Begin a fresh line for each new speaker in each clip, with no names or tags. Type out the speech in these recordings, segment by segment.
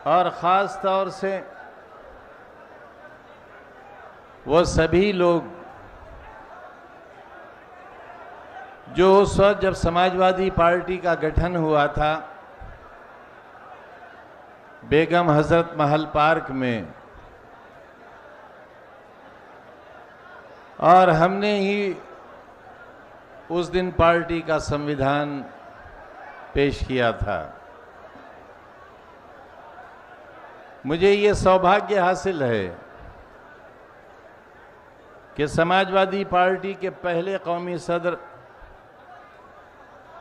और ख़ास तौर से वो सभी लोग जो उस वक्त जब समाजवादी पार्टी का गठन हुआ था बेगम हजरत महल पार्क में, और हमने ही उस दिन पार्टी का संविधान पेश किया था। मुझे ये सौभाग्य हासिल है कि समाजवादी पार्टी के पहले कौमी सदर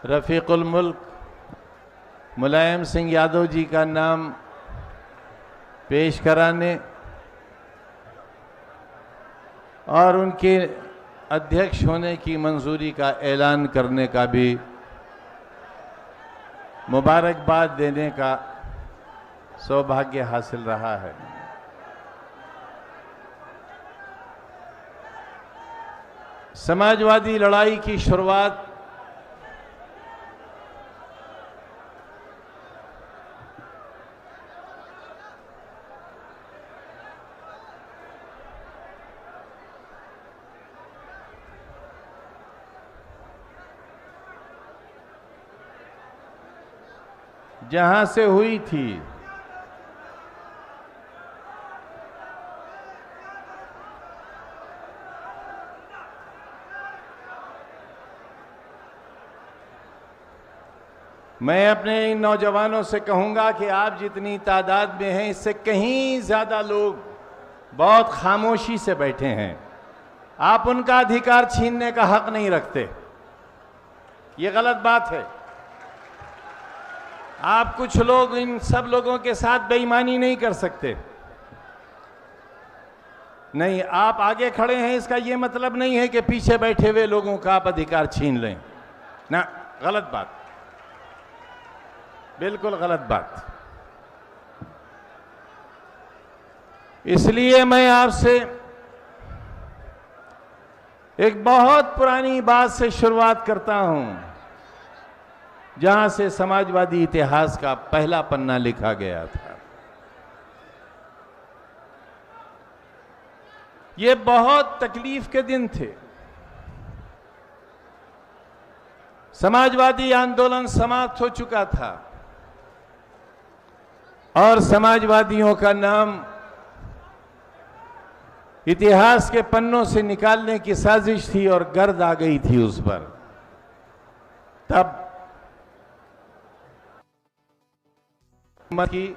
रफ़ीकुल मुल्क मुलायम सिंह यादव जी का नाम पेश कराने और उनके अध्यक्ष होने की मंजूरी का ऐलान करने का भी मुबारकबाद देने का सौभाग्य हासिल रहा है। समाजवादी लड़ाई की शुरुआत जहां से हुई थी, मैं अपने इन नौजवानों से कहूंगा कि आप जितनी तादाद में हैं इससे कहीं ज्यादा लोग बहुत खामोशी से बैठे हैं। आप उनका अधिकार छीनने का हक नहीं रखते, ये गलत बात है। आप कुछ लोग इन सब लोगों के साथ बेईमानी नहीं कर सकते। नहीं, आप आगे खड़े हैं इसका ये मतलब नहीं है कि पीछे बैठे हुए लोगों का आप अधिकार छीन लें ना, गलत बात, बिल्कुल गलत बात। इसलिए मैं आपसे एक बहुत पुरानी बात से शुरुआत करता हूं, जहां से समाजवादी इतिहास का पहला पन्ना लिखा गया था। ये बहुत तकलीफ के दिन थे। समाजवादी आंदोलन समाप्त हो चुका था और समाजवादियों का नाम इतिहास के पन्नों से निकालने की साजिश थी और गर्द आ गई थी उस पर। तब की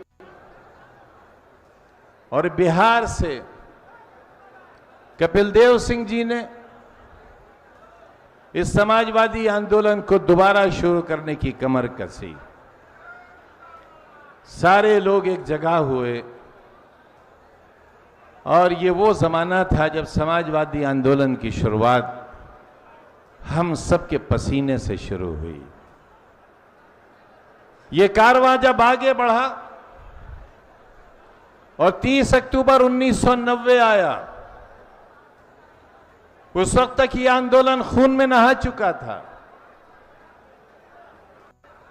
और बिहार से कपिल देव सिंह जी ने इस समाजवादी आंदोलन को दोबारा शुरू करने की कमर कसी। सारे लोग एक जगह हुए और ये वो जमाना था जब समाजवादी आंदोलन की शुरुआत हम सबके पसीने से शुरू हुई। ये कारवां जब आगे बढ़ा और 30 अक्टूबर 1990 आया, उस वक्त तक ये आंदोलन खून में नहा चुका था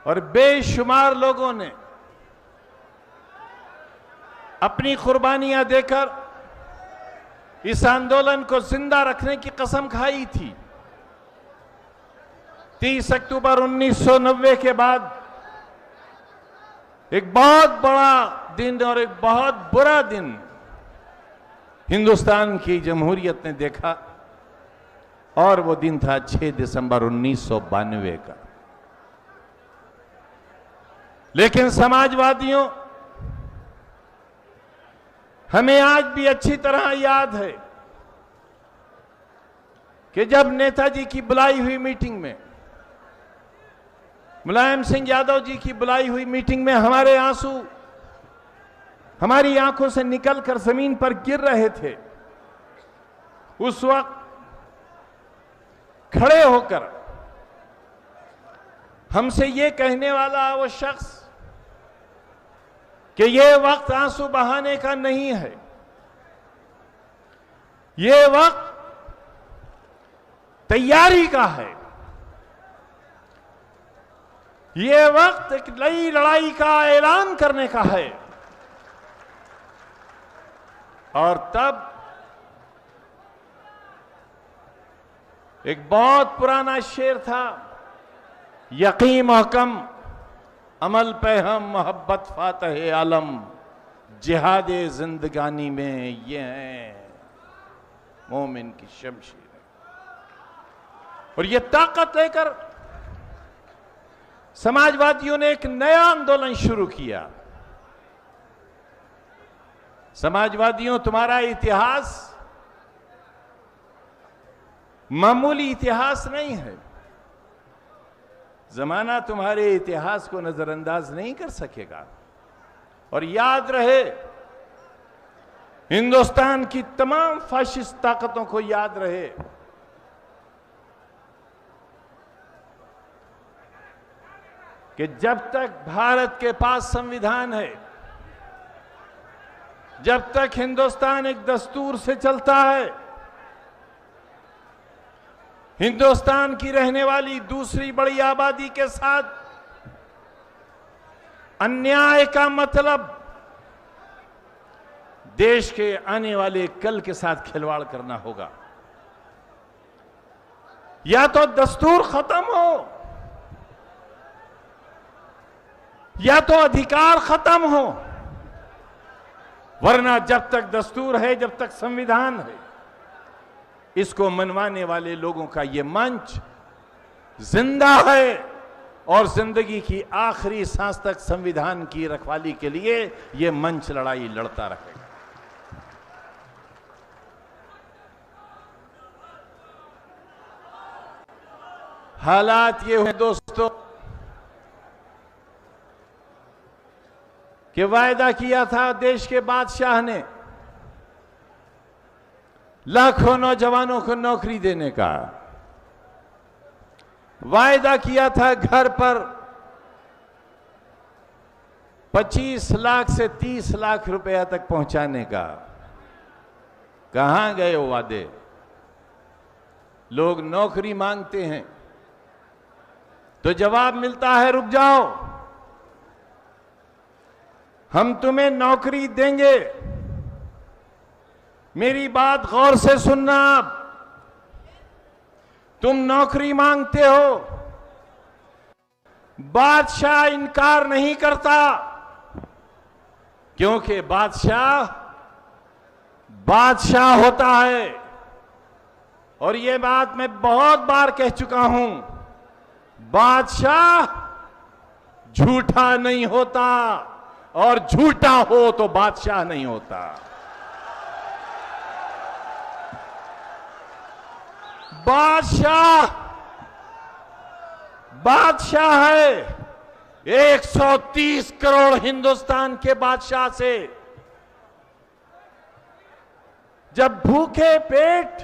और बेशुमार लोगों ने अपनी कुर्बानियां देकर इस आंदोलन को जिंदा रखने की कसम खाई थी। 30 अक्टूबर 1990 के बाद एक बहुत बड़ा दिन और एक बहुत बुरा दिन हिंदुस्तान की जमहूरियत ने देखा और वो दिन था 6 दिसंबर 1992 का। लेकिन समाजवादियों, हमें आज भी अच्छी तरह याद है कि जब नेताजी की बुलाई हुई मीटिंग में, मुलायम सिंह यादव जी की बुलाई हुई मीटिंग में हमारे आंसू हमारी आंखों से निकलकर जमीन पर गिर रहे थे, उस वक्त खड़े होकर हमसे ये कहने वाला वो शख्स कि ये वक्त आंसू बहाने का नहीं है, ये वक्त तैयारी का है, ये वक्त एक नई लड़ाई का ऐलान करने का है, और तब एक बहुत पुराना शेर था, यकीन महकम अमल पे हम मोहब्बत फातह आलम, जिहादे जिंदगानी में ये है मोमिन की शमशीर। और ये ताकत लेकर समाजवादियों ने एक नया आंदोलन शुरू किया। समाजवादियों, तुम्हारा इतिहास मामूली इतिहास नहीं है। जमाना तुम्हारे इतिहास को नजरअंदाज नहीं कर सकेगा। और याद रहे, हिंदुस्तान की तमाम फाशिस्ट ताकतों को याद रहे, कि जब तक भारत के पास संविधान है, जब तक हिंदुस्तान एक दस्तूर से चलता है, हिंदुस्तान की रहने वाली दूसरी बड़ी आबादी के साथ अन्याय का मतलब देश के आने वाले कल के साथ खिलवाड़ करना होगा। या तो दस्तूर खत्म हो, या तो अधिकार खत्म हो, वरना जब तक दस्तूर है, जब तक संविधान है, इसको मनवाने वाले लोगों का ये मंच जिंदा है और जिंदगी की आखिरी सांस तक संविधान की रखवाली के लिए ये मंच लड़ाई लड़ता रहेगा। हालात ये हुए दोस्तों कि वायदा किया था देश के बादशाह ने लाखों नौजवानों को नौकरी देने का, वायदा किया था घर पर 25 लाख से 30 लाख रुपया तक पहुंचाने का। कहां गए वो वादे? लोग नौकरी मांगते हैं तो जवाब मिलता है रुक जाओ, हम तुम्हें नौकरी देंगे। मेरी बात गौर से सुनना, तुम नौकरी मांगते हो, बादशाह इनकार नहीं करता, क्योंकि बादशाह होता है। और यह बात मैं बहुत बार कह चुका हूं, बादशाह झूठा नहीं होता, और झूठा हो तो बादशाह नहीं होता। बादशाह है 130 करोड़ हिंदुस्तान के बादशाह से। जब भूखे पेट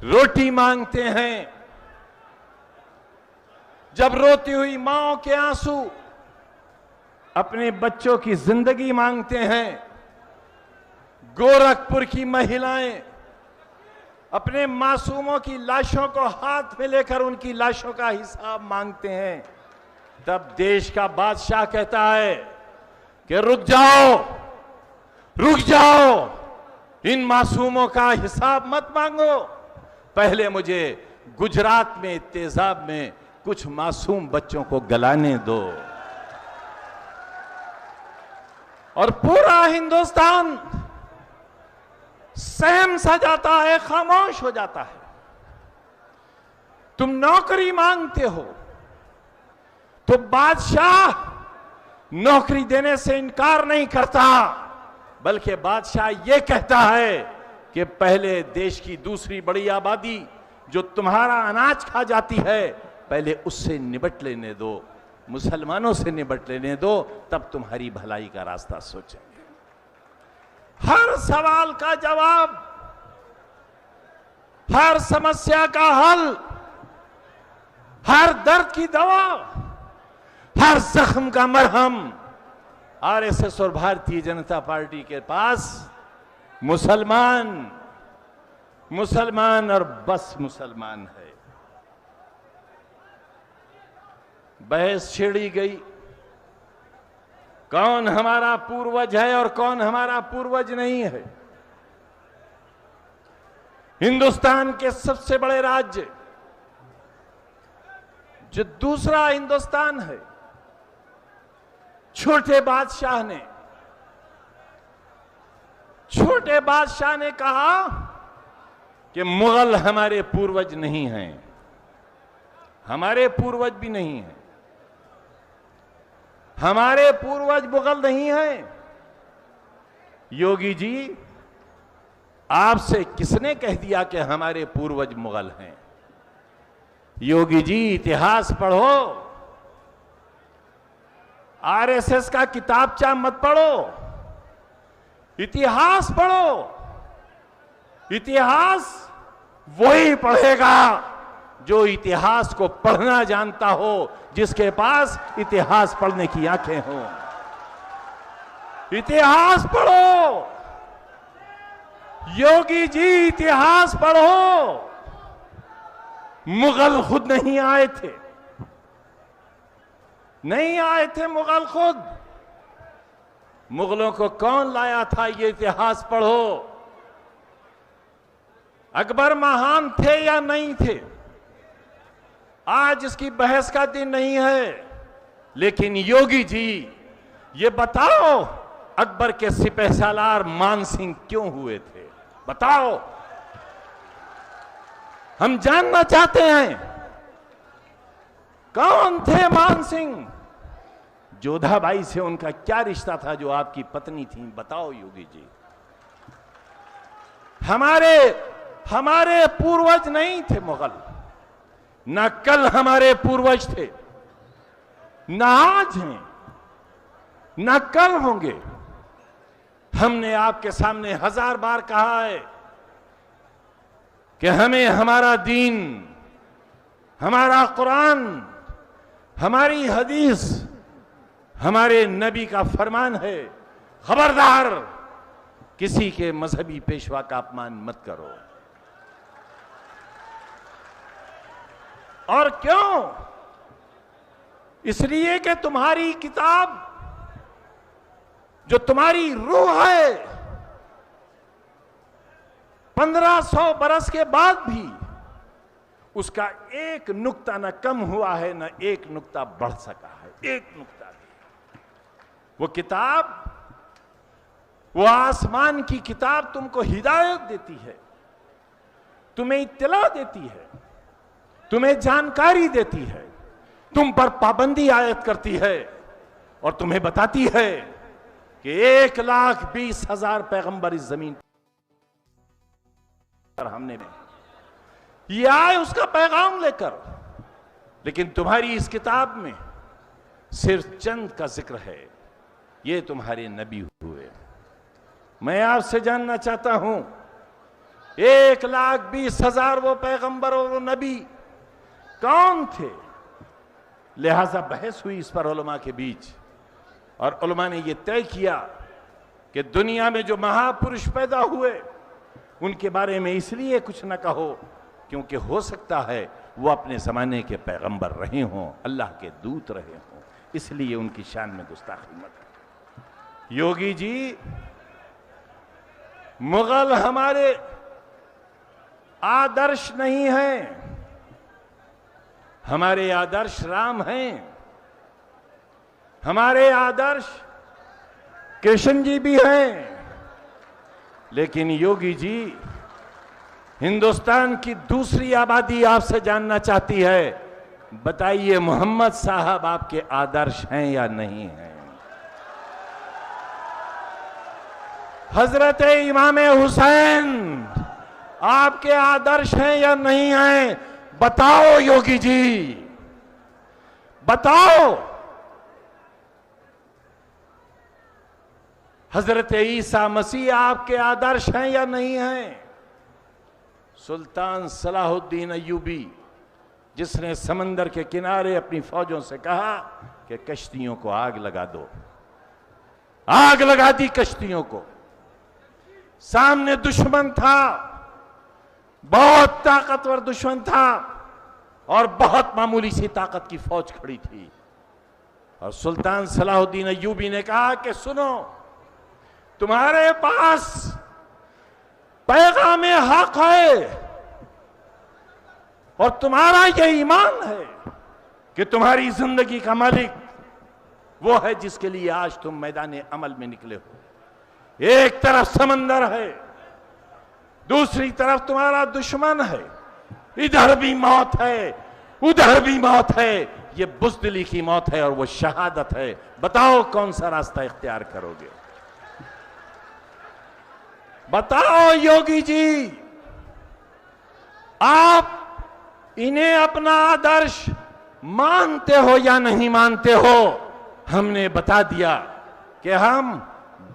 रोटी मांगते हैं, जब रोती हुई मांओं के आंसू अपने बच्चों की जिंदगी मांगते हैं, गोरखपुर की महिलाएं अपने मासूमों की लाशों को हाथ में लेकर उनकी लाशों का हिसाब मांगते हैं, तब देश का बादशाह कहता है कि रुक जाओ, रुक जाओ, इन मासूमों का हिसाब मत मांगो, पहले मुझे गुजरात में तेजाब में कुछ मासूम बच्चों को गलाने दो। और पूरा हिंदुस्तान सहम सा जाता है, खामोश हो जाता है। तुम नौकरी मांगते हो तो बादशाह नौकरी देने से इनकार नहीं करता, बल्कि बादशाह यह कहता है कि पहले देश की दूसरी बड़ी आबादी जो तुम्हारा अनाज खा जाती है, पहले उससे निपट लेने दो, मुसलमानों से निपट लेने दो, तब तुम्हारी भलाई का रास्ता सोचेंगे। हर सवाल का जवाब, हर समस्या का हल, हर दर्द की दवा, हर जख्म का मरहम आरएसएस और भारतीय जनता पार्टी के पास मुसलमान और बस मुसलमान है। बहस छिड़ी गई, कौन हमारा पूर्वज है और कौन हमारा पूर्वज नहीं है। हिंदुस्तान के सबसे बड़े राज्य जो दूसरा हिंदुस्तान है, छोटे बादशाह ने कहा कि मुगल हमारे पूर्वज नहीं हैं, हमारे पूर्वज भी नहीं हैं, हमारे पूर्वज मुगल नहीं हैं। योगी जी, आपसे किसने कह दिया कि हमारे पूर्वज मुगल हैं? योगी जी, इतिहास पढ़ो, आरएसएस का किताबचा मत पढ़ो, इतिहास पढ़ो। इतिहास वही पढ़ेगा जो इतिहास को पढ़ना जानता हो, जिसके पास इतिहास पढ़ने की आंखें हों। इतिहास पढ़ो योगी जी, इतिहास पढ़ो। मुगल खुद नहीं आए थे, मुगल खुद। मुगलों को कौन लाया था, ये इतिहास पढ़ो। अकबर महान थे या नहीं थे, आज इसकी बहस का दिन नहीं है। लेकिन योगी जी, ये बताओ, अकबर के सिपहसालार मान सिंह क्यों हुए थे? बताओ, हम जानना चाहते हैं कौन थे मान सिंह। जोधाबाई से उनका क्या रिश्ता था जो आपकी पत्नी थी? बताओ योगी जी। हमारे पूर्वज नहीं थे मुगल, ना कल हमारे पूर्वज थे, ना आज हैं, ना कल होंगे। हमने आपके सामने 1000 बार कहा है कि हमें हमारा दीन, हमारा कुरान, हमारी हदीस, हमारे नबी का फरमान है, खबरदार किसी के मजहबी पेशवा का अपमान मत करो। और क्यों? इसलिए कि तुम्हारी किताब, जो तुम्हारी रूह है, 1500 बरस के बाद भी उसका एक नुक्ता न कम हुआ है, न एक नुक्ता बढ़ सका है, एक नुक्ता भी। वो किताब, वो आसमान की किताब तुमको हिदायत देती है, तुम्हें इत्तला देती है, तुम्हें जानकारी देती है, तुम पर पाबंदी आयत करती है और तुम्हें बताती है कि 1,20,000 पैगंबर इस जमीन पर हमने ये आए उसका पैगाम लेकर। लेकिन तुम्हारी इस किताब में सिर्फ चंद का जिक्र है, ये तुम्हारे नबी हुए। मैं आपसे जानना चाहता हूं, 1,20,000 वो पैगंबर और वो नबी कौन थे? लिहाजा बहस हुई इस पर उलमा के बीच, और उलमा ने यह तय किया कि दुनिया में जो महापुरुष पैदा हुए उनके बारे में इसलिए कुछ न कहो क्योंकि हो सकता है वो अपने जमाने के पैगंबर रहे हों, अल्लाह के दूत रहे हों, इसलिए उनकी शान में गुस्ताखी मत करो। योगी जी, मुगल हमारे आदर्श नहीं हैं, हमारे आदर्श राम हैं, हमारे आदर्श कृष्ण जी भी हैं। लेकिन योगी जी, हिंदुस्तान की दूसरी आबादी आपसे जानना चाहती है, बताइए मोहम्मद साहब आपके आदर्श हैं या नहीं हैं? हजरत इमाम हुसैन आपके आदर्श हैं या नहीं हैं? बताओ योगी जी, बताओ। हजरत ईसा मसीह आपके आदर्श हैं या नहीं हैं? सुल्तान सलाहुद्दीन अय्यूबी, जिसने समंदर के किनारे अपनी फौजों से कहा कि कश्तियों को आग लगा दो, आग लगा दी कश्तियों को। सामने दुश्मन था, बहुत ताकतवर दुश्मन था, और बहुत मामूली सी ताकत की फौज खड़ी थी। और सुल्तान सलाहुद्दीन अय्यूबी ने कहा कि सुनो, तुम्हारे पास पैगाम हक है और तुम्हारा यह ईमान है कि तुम्हारी जिंदगी का मालिक वो है जिसके लिए आज तुम मैदान अमल में निकले हो। एक तरफ समंदर है, दूसरी तरफ तुम्हारा दुश्मन है, इधर भी मौत है, उधर भी मौत है। ये बुज़दिली की मौत है और वो शहादत है। बताओ कौन सा रास्ता इख्तियार करोगे? बताओ योगी जी, आप इन्हें अपना आदर्श मानते हो या नहीं मानते हो? हमने बता दिया कि हम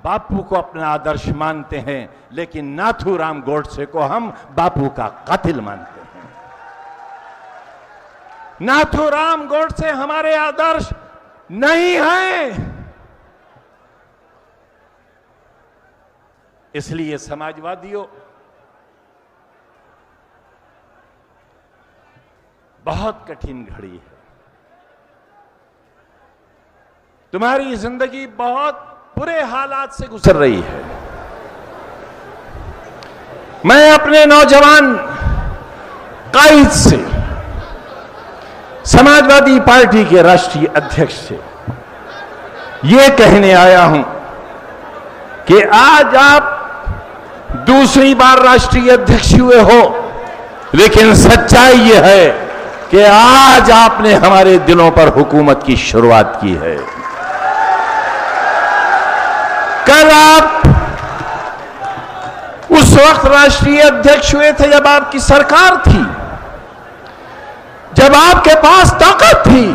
बापू को अपना आदर्श मानते हैं, लेकिन नाथूराम गोडसे को हम बापू का कातिल मानते हैं। नाथूराम गोडसे हमारे आदर्श नहीं हैं। इसलिए समाजवादियों, बहुत कठिन घड़ी है। तुम्हारी जिंदगी बहुत बुरे हालात से गुजर रही है। मैं अपने नौजवान कायद से, समाजवादी पार्टी के राष्ट्रीय अध्यक्ष से यह कहने आया हूं कि आज आप दूसरी बार राष्ट्रीय अध्यक्ष हुए हो, लेकिन सच्चाई यह है कि आज आपने हमारे दिलों पर हुकूमत की शुरुआत की है। कल आप उस वक्त राष्ट्रीय अध्यक्ष हुए थे जब आपकी सरकार थी, जब आपके पास ताकत थी,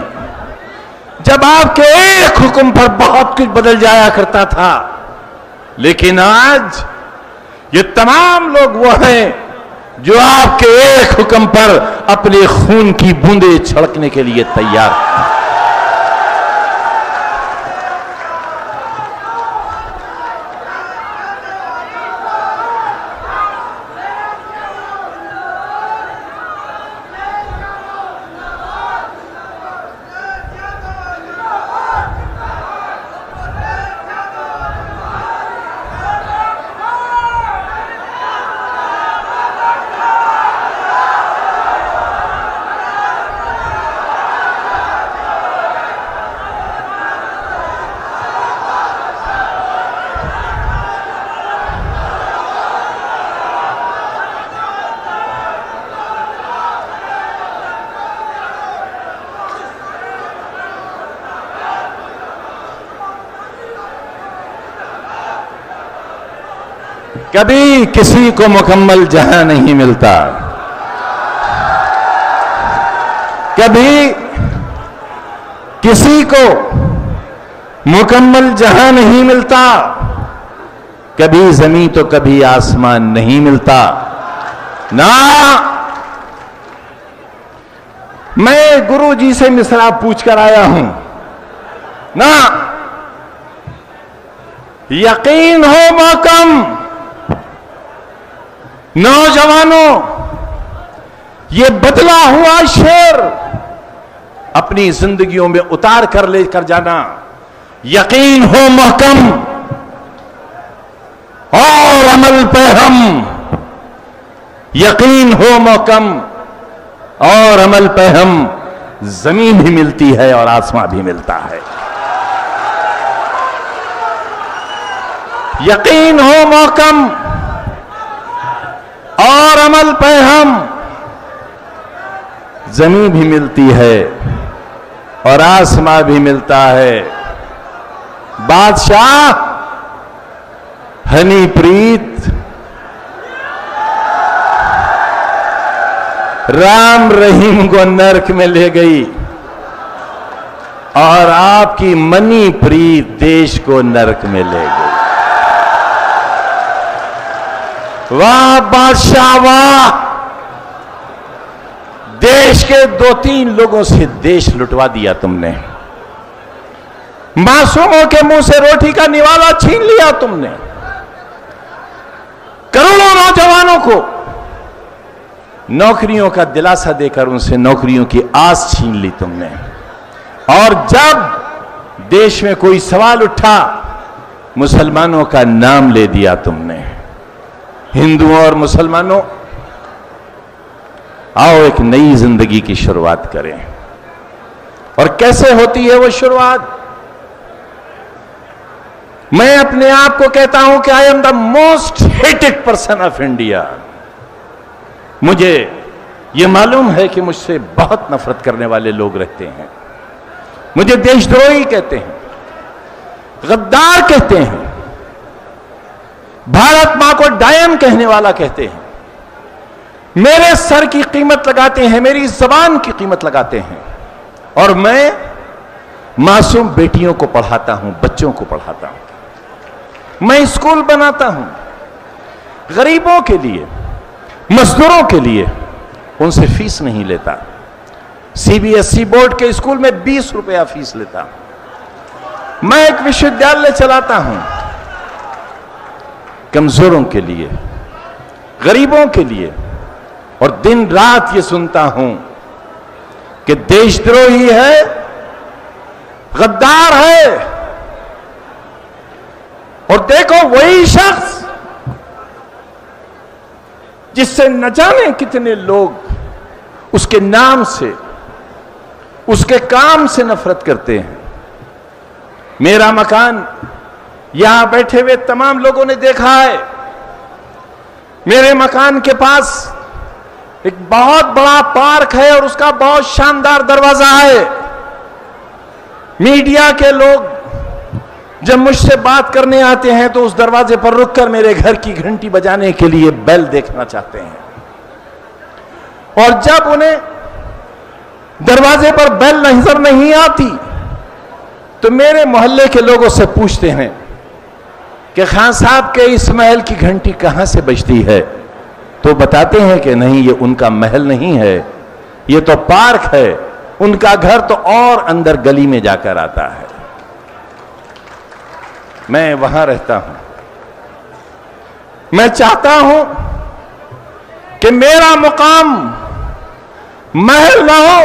जब आपके एक हुक्म पर बहुत कुछ बदल जाया करता था। लेकिन आज ये तमाम लोग वो हैं जो आपके एक हुक्म पर अपने खून की बूंदें छिड़कने के लिए तैयार हैं। कभी किसी को मुकम्मल जहां नहीं मिलता, कभी किसी को मुकम्मल जहां नहीं मिलता, कभी जमीन तो कभी आसमान नहीं मिलता ना। मैं गुरु जी से मिसरा पूछ कर आया हूं ना। यकीन हो महकम नौजवानों, ये बदला हुआ शेर अपनी जिंदगियों में उतार कर लेकर जाना। यकीन हो महकम और अमल पे हम, यकीन हो महकम और अमल पे हम। जमीन भी मिलती है और आसमां भी मिलता है। यकीन हो महकम और अमल पे हम। जमीन भी मिलती है और आसमां भी मिलता है। बादशाह हनीप्रीत राम रहीम को नरक में ले गई और आपकी मनी प्रीत देश को नरक में ले गई। वाह बादशाह वाह! देश के 2-3 लोगों से देश लुटवा दिया तुमने। मासूमों के मुंह से रोटी का निवाला छीन लिया तुमने। करोड़ों नौजवानों को नौकरियों का दिलासा देकर उनसे नौकरियों की आस छीन ली तुमने। और जब देश में कोई सवाल उठा, मुसलमानों का नाम ले दिया तुमने। हिंदुओं और मुसलमानों, आओ एक नई जिंदगी की शुरुआत करें। और कैसे होती है वो शुरुआत? मैं अपने आप को कहता हूं कि I am the most hated person of India. मुझे यह मालूम है कि मुझसे बहुत नफरत करने वाले लोग रहते हैं। मुझे देशद्रोही कहते हैं, गद्दार कहते हैं, भारत मां को डायन कहने वाला कहते हैं, मेरे सर की कीमत लगाते हैं, मेरी जबान की कीमत लगाते हैं। और मैं मासूम बेटियों को पढ़ाता हूं, बच्चों को पढ़ाता हूं। मैं स्कूल बनाता हूं गरीबों के लिए, मजदूरों के लिए, उनसे फीस नहीं लेता। सीबीएसई बोर्ड के स्कूल में 20 रुपया फीस लेता हूं। मैं एक विश्वविद्यालय चलाता हूं कमजोरों के लिए, गरीबों के लिए। और दिन रात ये सुनता हूं कि देशद्रोही है, गद्दार है। और देखो, वही शख्स जिससे न जाने कितने लोग उसके नाम से, उसके काम से नफरत करते हैं। मेरा मकान यहां बैठे हुए तमाम लोगों ने देखा है। मेरे मकान के पास एक बहुत बड़ा पार्क है और उसका बहुत शानदार दरवाजा है। मीडिया के लोग जब मुझसे बात करने आते हैं तो उस दरवाजे पर रुककर मेरे घर की घंटी बजाने के लिए बेल देखना चाहते हैं। और जब उन्हें दरवाजे पर बेल नजर नहीं आती तो मेरे मोहल्ले के लोगों से पूछते हैं कि खान साहब के इस महल की घंटी कहां से बजती है? तो बताते हैं कि नहीं, ये उनका महल नहीं है, ये तो पार्क है। उनका घर तो और अंदर गली में जाकर आता है। मैं वहां रहता हूं। मैं चाहता हूं कि मेरा मुकाम महल ना हो,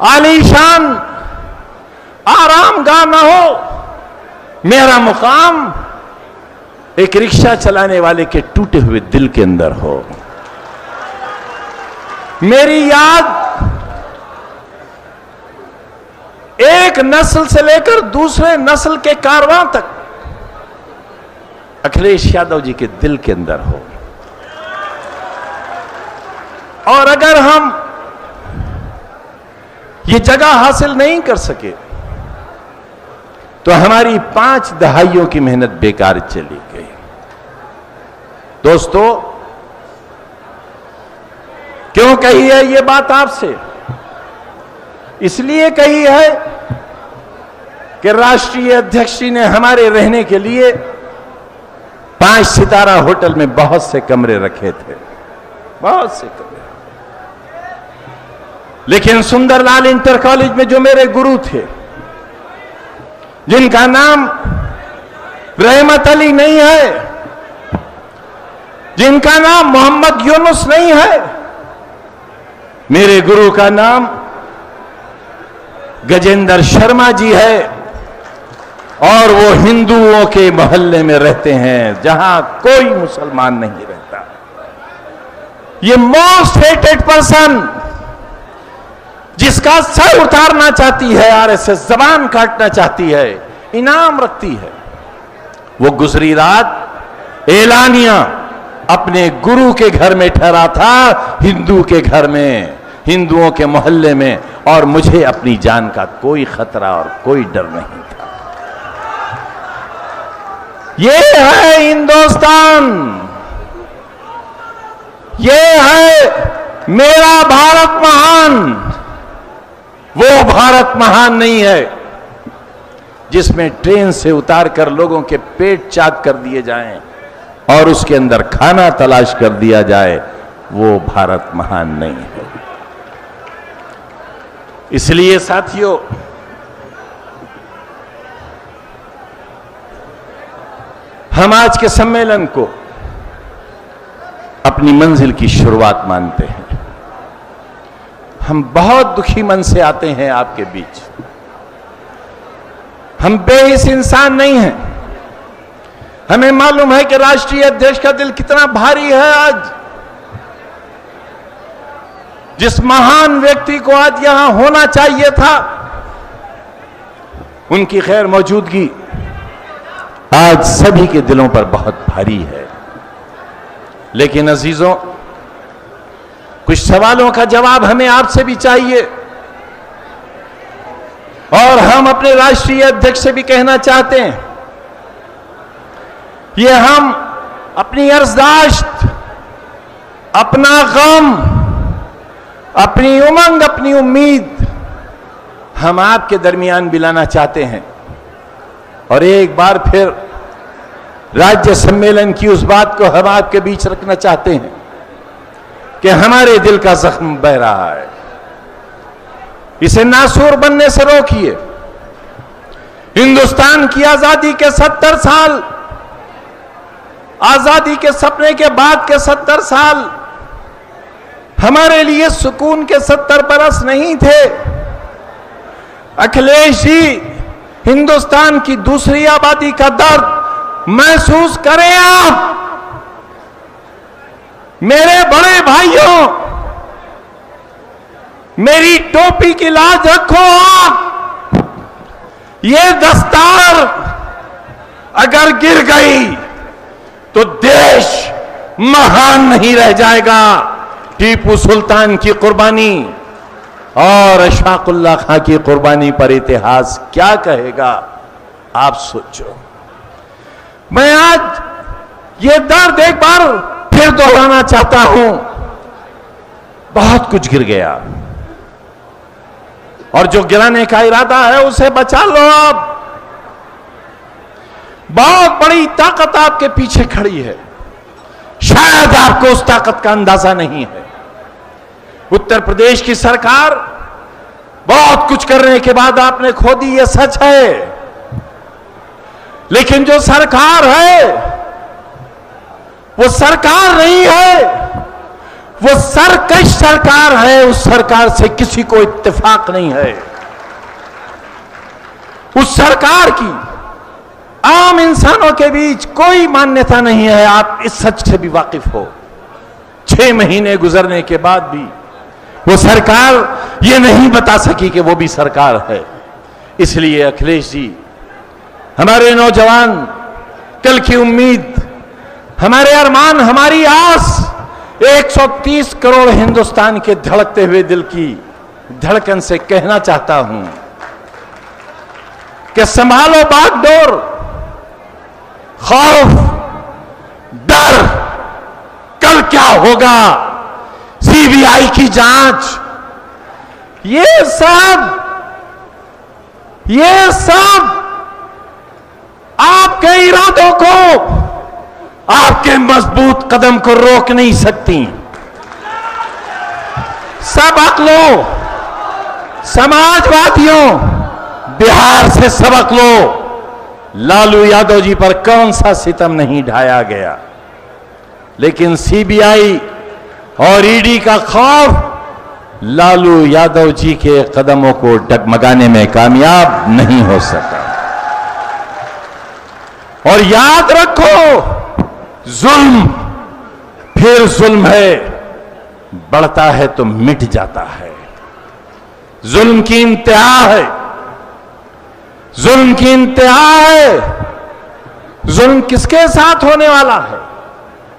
आलीशान आरामगाह ना हो। मेरा मुकाम एक रिक्शा चलाने वाले के टूटे हुए दिल के अंदर हो। मेरी याद एक नस्ल से लेकर दूसरे नस्ल के कारवां तक अखिलेश यादव जी के दिल के अंदर हो। और अगर हम ये जगह हासिल नहीं कर सके तो हमारी 5 दहाइयों की मेहनत बेकार चली गई। दोस्तों, क्यों कही है ये बात आपसे? इसलिए कही है कि राष्ट्रीय अध्यक्ष जी ने हमारे रहने के लिए 5 सितारा होटल में बहुत से कमरे रखे थे, बहुत से कमरे। लेकिन सुंदरलाल इंटर कॉलेज में जो मेरे गुरु थे, जिनका नाम रहमत अली नहीं है, जिनका नाम मोहम्मद यूनुस नहीं है, मेरे गुरु का नाम गजेंद्र शर्मा जी है। और वो हिंदुओं के मोहल्ले में रहते हैं जहां कोई मुसलमान नहीं रहता। ये मोस्ट हेटेड पर्सन, जिसका सर उतारना चाहती है आरएसएस, जबान काटना चाहती है, इनाम रखती है, वो गुजरी रात एलानिया अपने गुरु के घर में ठहरा था, हिंदू के घर में, हिंदुओं के मोहल्ले में। और मुझे अपनी जान का कोई खतरा और कोई डर नहीं था। ये है हिंदुस्तान, ये है मेरा भारत महान। वो भारत महान नहीं है जिसमें ट्रेन से उतारकर लोगों के पेट चाक कर दिए जाएं और उसके अंदर खाना तलाश कर दिया जाए। वो भारत महान नहीं है। इसलिए साथियों, हम आज के सम्मेलन को अपनी मंजिल की शुरुआत मानते हैं। हम बहुत दुखी मन से आते हैं आपके बीच। हम बेहिस इंसान नहीं हैं। हमें मालूम है कि राष्ट्रीय अध्यक्ष का दिल कितना भारी है आज। जिस महान व्यक्ति को आज यहां होना चाहिए था, उनकी खैर मौजूदगी आज सभी के दिलों पर बहुत भारी है। लेकिन अजीजों, कुछ सवालों का जवाब हमें आपसे भी चाहिए, और हम अपने राष्ट्रीय अध्यक्ष से भी कहना चाहते हैं, ये हम अपनी अर्जदाश्त, अपना गम, अपनी उमंग, अपनी उम्मीद हम आपके दरमियान बिलाना चाहते हैं। और एक बार फिर राज्य सम्मेलन की उस बात को हम आपके बीच रखना चाहते हैं कि हमारे दिल का जख्म बह रहा है, इसे नासूर बनने से रोकिए। हिंदुस्तान की आजादी के 70 साल, आजादी के सपने के बाद के 70 साल हमारे लिए सुकून के 70 बरस नहीं थे। अखिलेश जी, हिंदुस्तान की दूसरी आबादी का दर्द महसूस करें आप। मेरे बड़े भाइयों, मेरी टोपी की लाज रखो आप। ये दस्तार अगर गिर गई तो देश महान नहीं रह जाएगा। टीपू सुल्तान की कुर्बानी और अशफाकुल्लाह खां की कुर्बानी पर इतिहास क्या कहेगा, आप सोचो। मैं आज ये दर्द एक बार फिर दोहराना चाहता हूं। बहुत कुछ गिर गया, और जो गिराने का इरादा है उसे बचा लो आप। बहुत बड़ी ताकत आपके पीछे खड़ी है, शायद आपको उस ताकत का अंदाजा नहीं है। उत्तर प्रदेश की सरकार बहुत कुछ करने के बाद आपने खो दी, यह सच है। लेकिन जो सरकार है वो सरकार नहीं है, वो सरकश सरकार है। उस सरकार से किसी को इत्तेफाक नहीं है। उस सरकार की आम इंसानों के बीच कोई मान्यता नहीं है। आप इस सच से भी वाकिफ हो। 6 महीने गुजरने के बाद भी वो सरकार ये नहीं बता सकी कि वो भी सरकार है। इसलिए अखिलेश जी, हमारे नौजवान, कल की उम्मीद, हमारे अरमान, हमारी आस, 130 करोड़ हिंदुस्तान के धड़कते हुए दिल की धड़कन से कहना चाहता हूं कि संभालो बागडोर। खौफ, डर, कल क्या होगा, सीबीआई की जांच, ये सब आपके इरादों को, आपके मजबूत कदम को रोक नहीं सकती। सबक लो समाजवादियों, बिहार से सबक लो। लालू यादव जी पर कौन सा सितम नहीं ढाया गया, लेकिन सीबीआई और ईडी का खौफ लालू यादव जी के कदमों को डगमगाने में कामयाब नहीं हो सका। और याद रखो, जुल्म फिर जुल्म है, बढ़ता है तो मिट जाता है। जुल्म की इंतहा है, जुल्म की इंतहा है। जुल्म किसके साथ होने वाला है?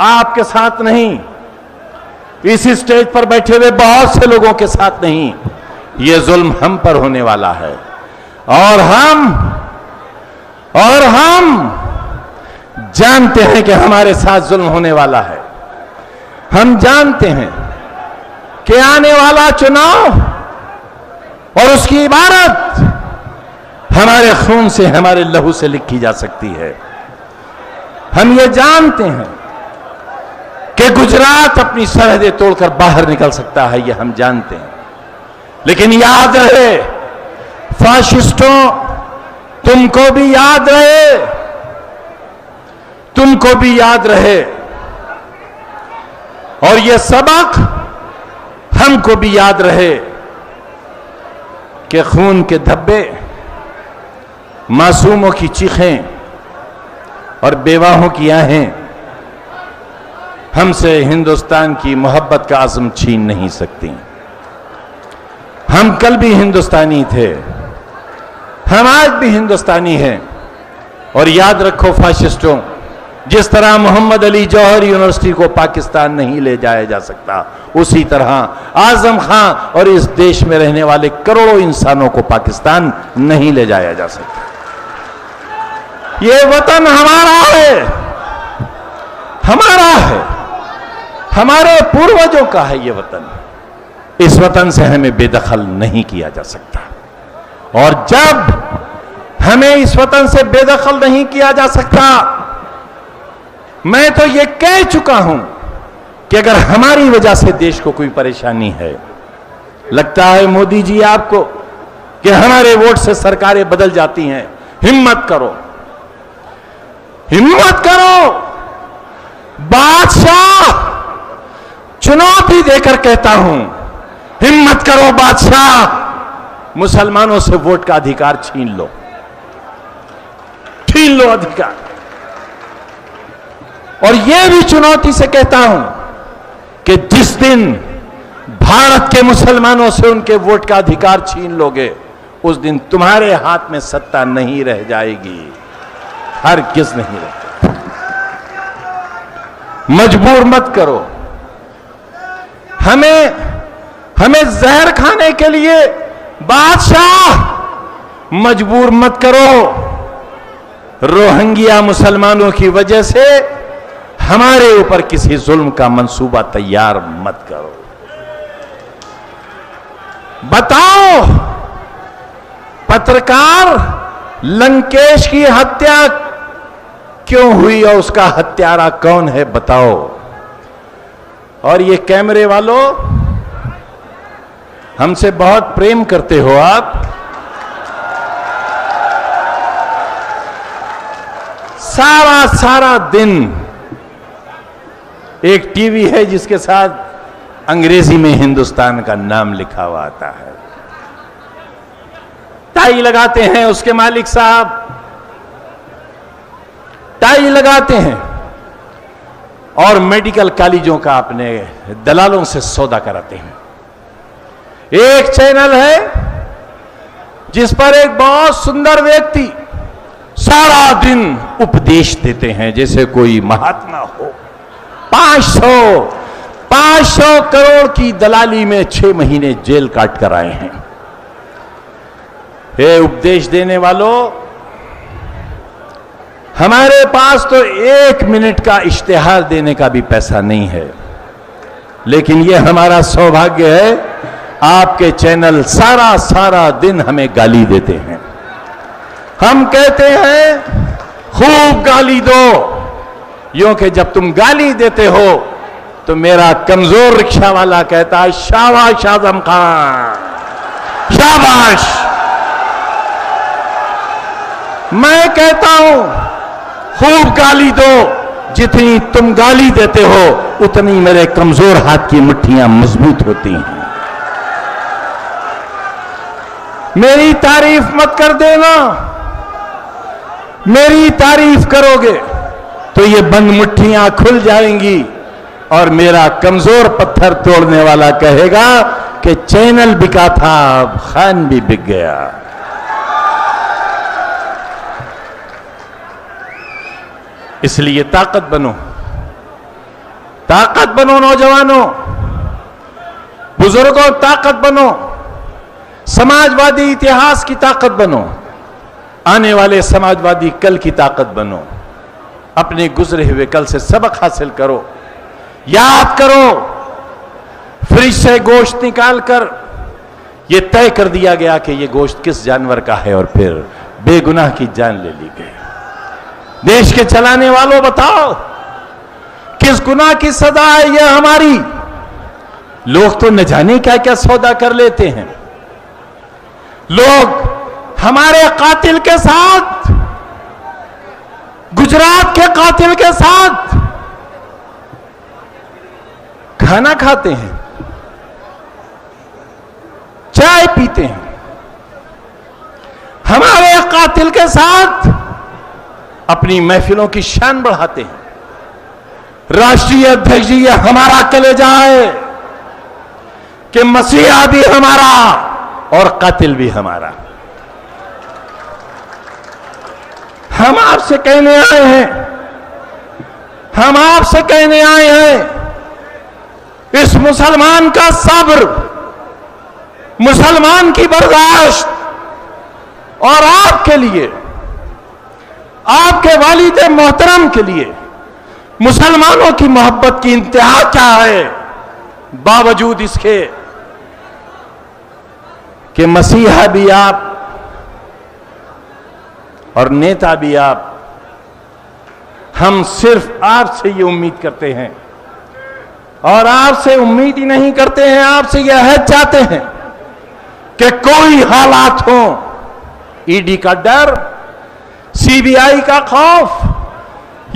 आपके साथ नहीं, इस स्टेज पर बैठे हुए बहुत से लोगों के साथ नहीं। यह जुल्म हम पर होने वाला है, और हम जानते हैं कि हमारे साथ जुल्म होने वाला है। हम जानते हैं कि आने वाला चुनाव और उसकी इबारत हमारे खून से, हमारे लहू से लिखी जा सकती है। हम ये जानते हैं कि गुजरात अपनी सरहदें तोड़कर बाहर निकल सकता है, ये हम जानते हैं। लेकिन याद रहे फाशिस्टों, तुमको भी याद रहे, तुमको भी याद रहे, और ये सबक हमको भी याद रहे कि खून के धब्बे, मासूमों की चीखें और बेवाहों की आहें हमसे हिंदुस्तान की मोहब्बत का आज़म छीन नहीं सकती। हम कल भी हिंदुस्तानी थे, हम आज भी हिंदुस्तानी हैं। और याद रखो फाशिस्टों, जिस तरह मोहम्मद अली जौहर यूनिवर्सिटी को पाकिस्तान नहीं ले जाया जा सकता, उसी तरह आजम खां और इस देश में रहने वाले करोड़ों इंसानों को पाकिस्तान नहीं ले जाया जा सकता। ये वतन हमारा है, हमारा है, हमारे पूर्वजों का है ये वतन। इस वतन से हमें बेदखल नहीं किया जा सकता। और जब हमें इस वतन से बेदखल नहीं किया जा सकता, मैं तो ये कह चुका हूं कि अगर हमारी वजह से देश को कोई परेशानी है, लगता है मोदी जी आपको कि हमारे वोट से सरकारें बदल जाती हैं, हिम्मत करो, हिम्मत करो। बादशाह चुनौती देकर कहता हूं, हिम्मत करो बादशाह, मुसलमानों से वोट का अधिकार छीन लो, छीन लो अधिकार। और यह भी चुनौती से कहता हूं कि जिस दिन भारत के मुसलमानों से उनके वोट का अधिकार छीन लोगे, उस दिन तुम्हारे हाथ में सत्ता नहीं रह जाएगी, हरगिज़ नहीं रह जाएगी। मजबूर मत करो हमें जहर खाने के लिए, बादशाह मजबूर मत करो। रोहिंग्या मुसलमानों की वजह से हमारे ऊपर किसी जुल्म का मंसूबा तैयार मत करो। बताओ, पत्रकार लंकेश की हत्या क्यों हुई और उसका हत्यारा कौन है, बताओ। और ये कैमरे वालों, हमसे बहुत प्रेम करते हो आप, सारा दिन एक टीवी है जिसके साथ अंग्रेजी में हिंदुस्तान का नाम लिखा हुआ आता है, टाई लगाते हैं उसके मालिक साहब, टाई लगाते हैं और मेडिकल कॉलेजों का अपने दलालों से सौदा कराते हैं। एक चैनल है जिस पर एक बहुत सुंदर व्यक्ति सारा दिन उपदेश देते हैं जैसे कोई महात्मा हो। 500 करोड़ की दलाली में 6 महीने जेल काट कर आए हैं। ये उपदेश देने वालों, हमारे पास तो 1 मिनट का इश्तिहार देने का भी पैसा नहीं है, लेकिन यह हमारा सौभाग्य है, आपके चैनल सारा दिन हमें गाली देते हैं। हम कहते हैं खूब गाली दो, यूं कि जब तुम गाली देते हो तो मेरा कमजोर रिक्शा वाला कहता है शाबाश आजम खान, शाबाश। मैं कहता हूं खूब गाली दो, जितनी तुम गाली देते हो उतनी मेरे कमजोर हाथ की मुट्ठियां मजबूत होती हैं। मेरी तारीफ मत कर देना, मेरी तारीफ करोगे तो ये बंद मुट्ठियां खुल जाएंगी और मेरा कमजोर पत्थर तोड़ने वाला कहेगा कि चैनल बिका था, अब खान भी बिक गया। इसलिए ताकत बनो नौजवानों, बुजुर्गों, ताकत बनो, समाजवादी इतिहास की ताकत बनो, आने वाले समाजवादी कल की ताकत बनो। अपने गुजरे हुए कल से सबक हासिल करो, याद करो, फ्रिज से गोश्त निकालकर यह तय कर दिया गया कि यह गोश्त किस जानवर का है और फिर बेगुनाह की जान ले ली गई। देश के चलाने वालों बताओ किस गुनाह की सजा है यह हमारी? लोग तो न जाने क्या क्या सौदा कर लेते हैं। लोग हमारे कातिल के साथ, गुजरात के कातिल के साथ खाना खाते हैं, चाय पीते हैं, हमारे कातिल के साथ अपनी महफिलों की शान बढ़ाते हैं। राष्ट्रीय अध्यक्ष जी, ये हमारा कलेजा है कि मसीहा भी हमारा और कातिल भी हमारा। हम आपसे कहने आए हैं, हम आपसे कहने आए हैं, इस मुसलमान का सब्र, मुसलमान की बर्दाश्त और आपके लिए, आपके वालिद मोहतरम के लिए मुसलमानों की मोहब्बत की इंतहा क्या है, बावजूद इसके कि मसीहा भी आप और नेता भी आप, हम सिर्फ आपसे ये उम्मीद करते हैं और आपसे उम्मीद ही नहीं करते हैं, आपसे यह अहद चाहते हैं कि कोई हालात हो, ईडी का डर, सीबीआई का खौफ,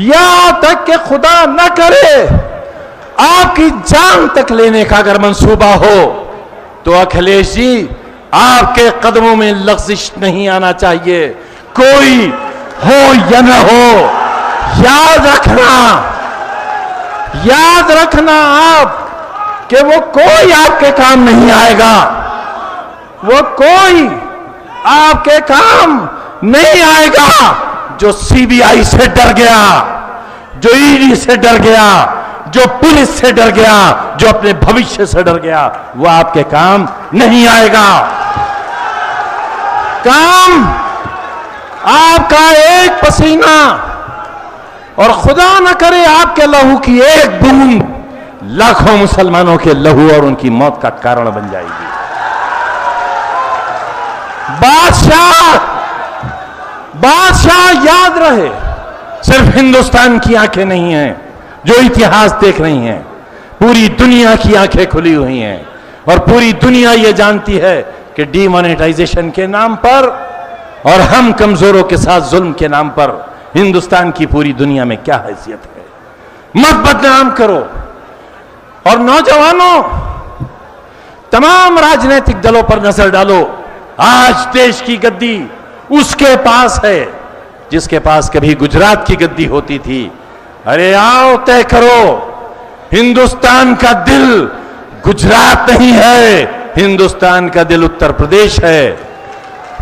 या तक कि खुदा न करे आपकी जान तक लेने का अगर मंसूबा हो, तो अखिलेश जी आपके कदमों में लग़्ज़िश नहीं आना चाहिए। कोई हो या न हो, याद रखना आप कि वो कोई आपके काम नहीं आएगा, वो कोई आपके काम नहीं आएगा जो सीबीआई से डर गया, जो ईडी से डर गया, जो पुलिस से डर गया, जो अपने भविष्य से डर गया, वो आपके काम नहीं आएगा। काम आपका एक पसीना और खुदा न करे आपके लहू की एक बूंद लाखों मुसलमानों के लहू और उनकी मौत का कारण बन जाएगी। बादशाह याद रहे, सिर्फ हिंदुस्तान की आंखें नहीं हैं जो इतिहास देख रही हैं, पूरी दुनिया की आंखें खुली हुई हैं और पूरी दुनिया ये जानती है कि डीमोनेटाइजेशन के नाम पर और हम कमजोरों के साथ जुल्म के नाम पर हिंदुस्तान की पूरी दुनिया में क्या हैसियत है। मत बदनाम करो। और नौजवानों, तमाम राजनीतिक दलों पर नजर डालो। आज देश की गद्दी उसके पास है जिसके पास कभी गुजरात की गद्दी होती थी। अरे आओ, तय करो। हिंदुस्तान का दिल गुजरात नहीं है, हिंदुस्तान का दिल उत्तर प्रदेश है।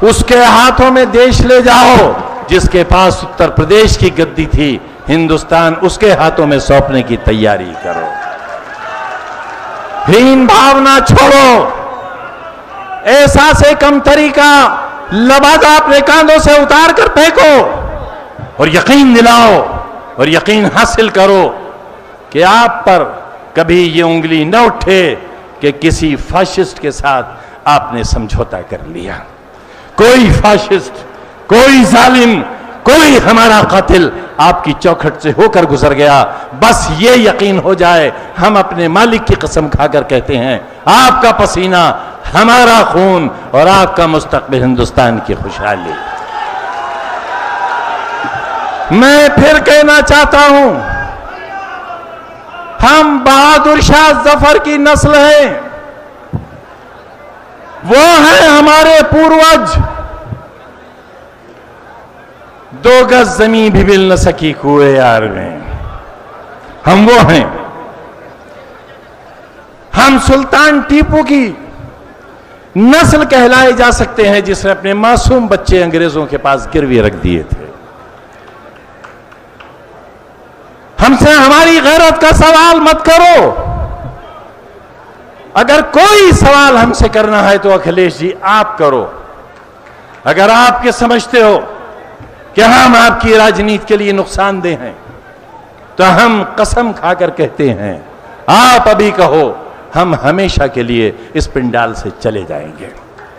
उसके हाथों में देश ले जाओ जिसके पास उत्तर प्रदेश की गद्दी थी। हिंदुस्तान उसके हाथों में सौंपने की तैयारी करो। हीन भावना छोड़ो, एहसास कमतरी का लबादा अपने कांधों से उतार कर फेंको और यकीन दिलाओ और यकीन हासिल करो कि आप पर कभी ये उंगली न उठे कि किसी फाशिस्ट के साथ आपने समझौता कर लिया। कोई फाशिस्ट, कोई जालिम, कोई हमारा कातिल आपकी चौखट से होकर गुजर गया। बस ये यकीन हो जाए, हम अपने मालिक की कसम खाकर कहते हैं, आपका पसीना हमारा खून और आपका मुस्तकबिल हिंदुस्तान की खुशहाली। मैं फिर कहना चाहता हूं, हम बहादुर शाह जफर की नस्ल हैं। वो हैं हमारे पूर्वज। 2 गज जमीन भी मिल न सकी कुएं यार में, हम वो हैं। हम सुल्तान टीपू की नस्ल कहलाए जा सकते हैं जिसने अपने मासूम बच्चे अंग्रेजों के पास गिरवी रख दिए थे। हमसे हमारी गैरत का सवाल मत करो। अगर कोई सवाल हमसे करना है तो अखिलेश जी आप करो। अगर आप ये समझते हो कि हम आपकी राजनीति के लिए नुकसानदेह हैं, तो हम कसम खाकर कहते हैं, आप अभी कहो, हम हमेशा के लिए इस पिंडाल से चले जाएंगे,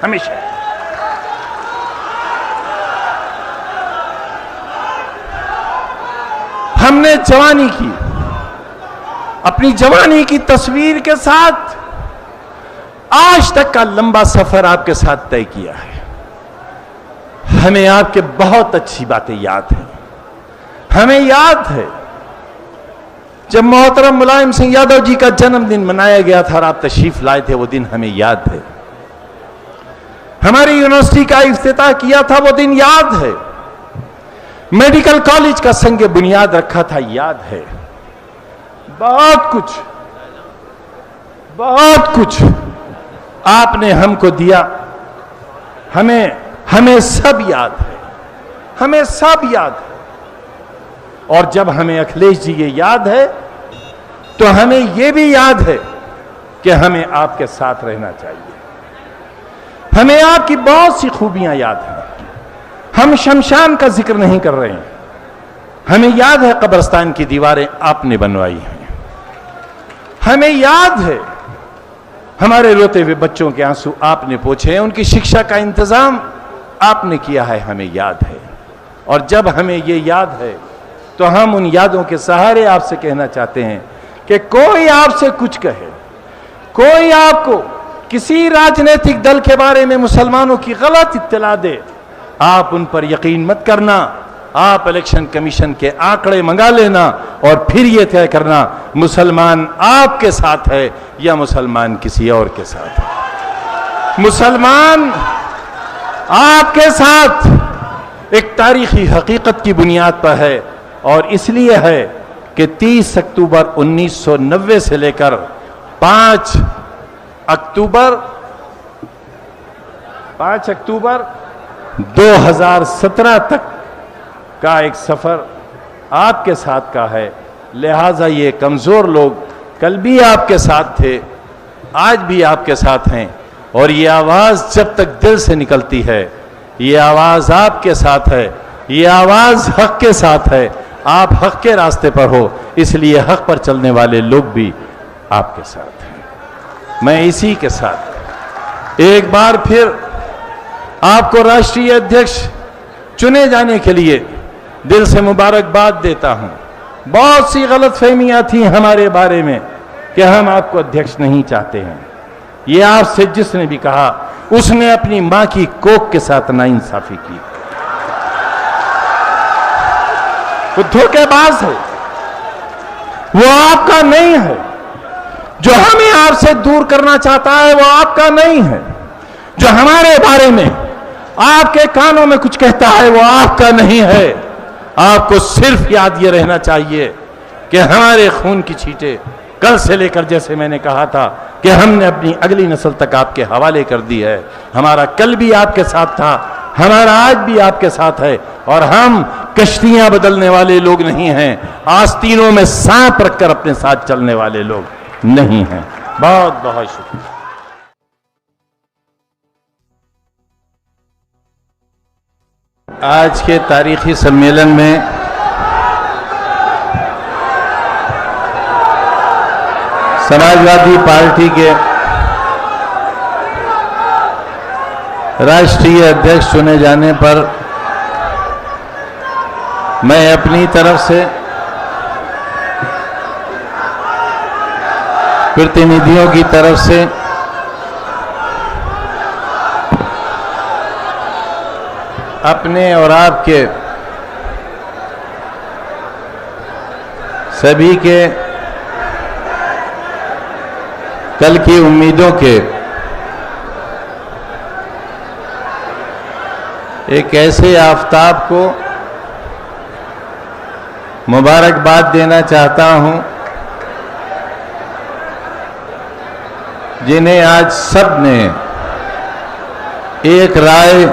हमेशा। हमने जवानी की, अपनी जवानी की तस्वीर के साथ आज तक का लंबा सफर आपके साथ तय किया है। हमें आपके बहुत अच्छी बातें याद हैं। हमें याद है जब मोहतरम मुलायम सिंह यादव जी का जन्मदिन मनाया गया था और आप तशरीफ लाए थे, वो दिन हमें याद है। हमारी यूनिवर्सिटी का इफ्तिताह किया था, वो दिन याद है। मेडिकल कॉलेज का संग बुनियाद रखा था, याद है। बहुत कुछ आपने हमको दिया, हमें सब याद है, हमें सब याद है। और जब हमें अखिलेश जी ये याद है तो हमें ये भी याद है कि हमें आपके साथ रहना चाहिए। हमें आपकी बहुत सी खूबियां याद हैं। हम शमशान का जिक्र नहीं कर रहे हैं, हमें याद है कब्रिस्तान की दीवारें आपने बनवाई हैं। हमें याद है हमारे रोते हुए बच्चों के आंसू आपने पोंछे हैं, उनकी शिक्षा का इंतजाम आपने किया है, हमें याद है। और जब हमें ये याद है तो हम उन यादों के सहारे आपसे कहना चाहते हैं कि कोई आपसे कुछ कहे, कोई आपको किसी राजनीतिक दल के बारे में मुसलमानों की गलत इत्तला दे, आप उन पर यकीन मत करना। आप इलेक्शन कमीशन के आंकड़े मंगा लेना और फिर यह तय करना मुसलमान आपके साथ है या मुसलमान किसी और के साथ है। मुसलमान आपके साथ एक तारीखी हकीकत की बुनियाद पर है, और इसलिए है कि 30 अक्टूबर 1990 से लेकर 5 अक्टूबर 2017 तक का एक सफर आपके साथ का है। लिहाजा ये कमजोर लोग कल भी आपके साथ थे, आज भी आपके साथ हैं, और ये आवाज जब तक दिल से निकलती है, ये आवाज आपके साथ है, ये आवाज हक के साथ है। आप हक के रास्ते पर हो, इसलिए हक पर चलने वाले लोग भी आपके साथ हैं। मैं इसी के साथ एक बार फिर आपको राष्ट्रीय अध्यक्ष चुने जाने के लिए दिल से मुबारकबाद देता हूं। बहुत सी गलतफहमियां थी हमारे बारे में कि हम आपको अध्यक्ष नहीं चाहते हैं। ये आपसे जिसने भी कहा उसने अपनी मां की कोख के साथ नाइंसाफी की। वो धोखेबाज है, वो आपका नहीं है। जो हमें आपसे दूर करना चाहता है वो आपका नहीं है। जो हमारे बारे में आपके कानों में कुछ कहता है वो आपका नहीं है। आपको सिर्फ याद ये रहना चाहिए कि हमारे खून की छींटे कल से लेकर, जैसे मैंने कहा था कि हमने अपनी अगली नस्ल तक आपके हवाले कर दी है। हमारा कल भी आपके साथ था, हमारा आज भी आपके साथ है, और हम कश्तियां बदलने वाले लोग नहीं हैं। आस्तीनों में सांप रखकर अपने साथ चलने वाले लोग नहीं हैं। बहुत बहुत शुक्रिया। आज के तारीखी सम्मेलन में समाजवादी पार्टी के राष्ट्रीय अध्यक्ष चुने जाने पर मैं अपनी तरफ से प्रतिनिधियों की तरफ से अपने और आपके सभी के कल की उम्मीदों के एक ऐसे आफताब को मुबारकबाद देना चाहता हूं जिन्हें आज सब ने एक राय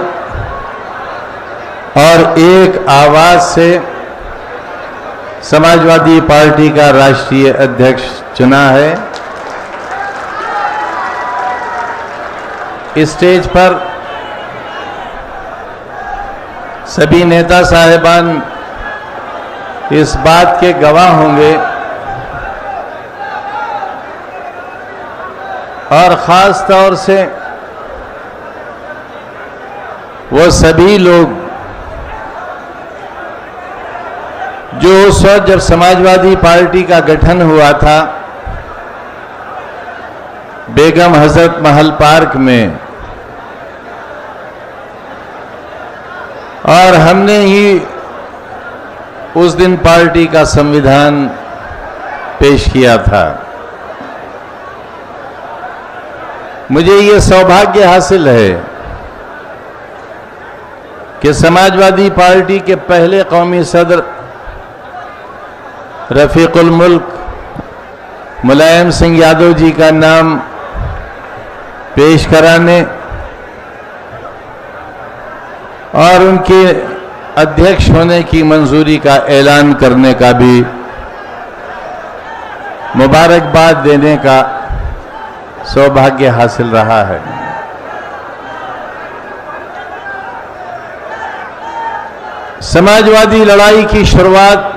और एक आवाज से समाजवादी पार्टी का राष्ट्रीय अध्यक्ष चुना है। इस स्टेज पर सभी नेता साहिबान इस बात के गवाह होंगे और खास तौर से वो सभी लोग जो उस वक्त जब समाजवादी पार्टी का गठन हुआ था बेगम हजरत महल पार्क में, और हमने ही उस दिन पार्टी का संविधान पेश किया था। मुझे ये सौभाग्य हासिल है कि समाजवादी पार्टी के पहले कौमी सदर रफीकुल मुल्क मुलायम सिंह यादव जी का नाम पेश कराने और उनके अध्यक्ष होने की मंजूरी का ऐलान करने का भी मुबारकबाद देने का सौभाग्य हासिल रहा है। समाजवादी लड़ाई की शुरुआत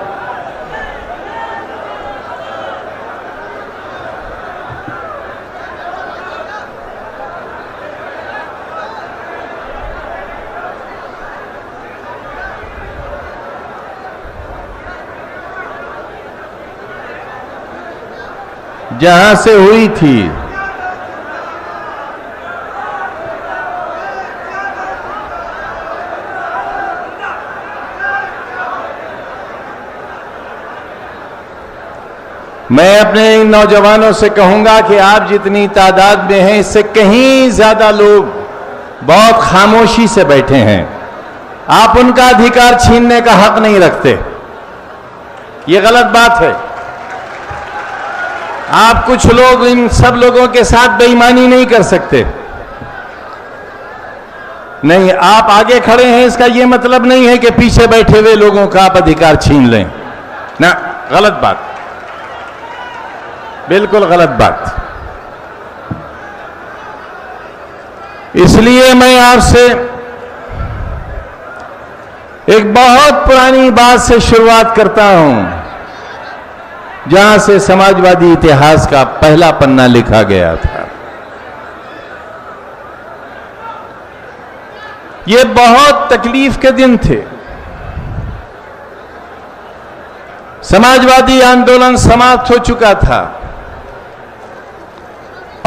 जहां से हुई थी, मैं अपने इन नौजवानों से कहूंगा कि आप जितनी तादाद में हैं इससे कहीं ज्यादा लोग बहुत खामोशी से बैठे हैं। आप उनका अधिकार छीनने का हक नहीं रखते, ये गलत बात है। आप कुछ लोग इन सब लोगों के साथ बेईमानी नहीं कर सकते। नहीं, आप आगे खड़े हैं इसका यह मतलब नहीं है कि पीछे बैठे हुए लोगों का आप अधिकार छीन लें ना, गलत बात, बिल्कुल गलत बात। इसलिए मैं आपसे एक बहुत पुरानी बात से शुरुआत करता हूं, जहां से समाजवादी इतिहास का पहला पन्ना लिखा गया था। ये बहुत तकलीफ के दिन थे। समाजवादी आंदोलन समाप्त हो चुका था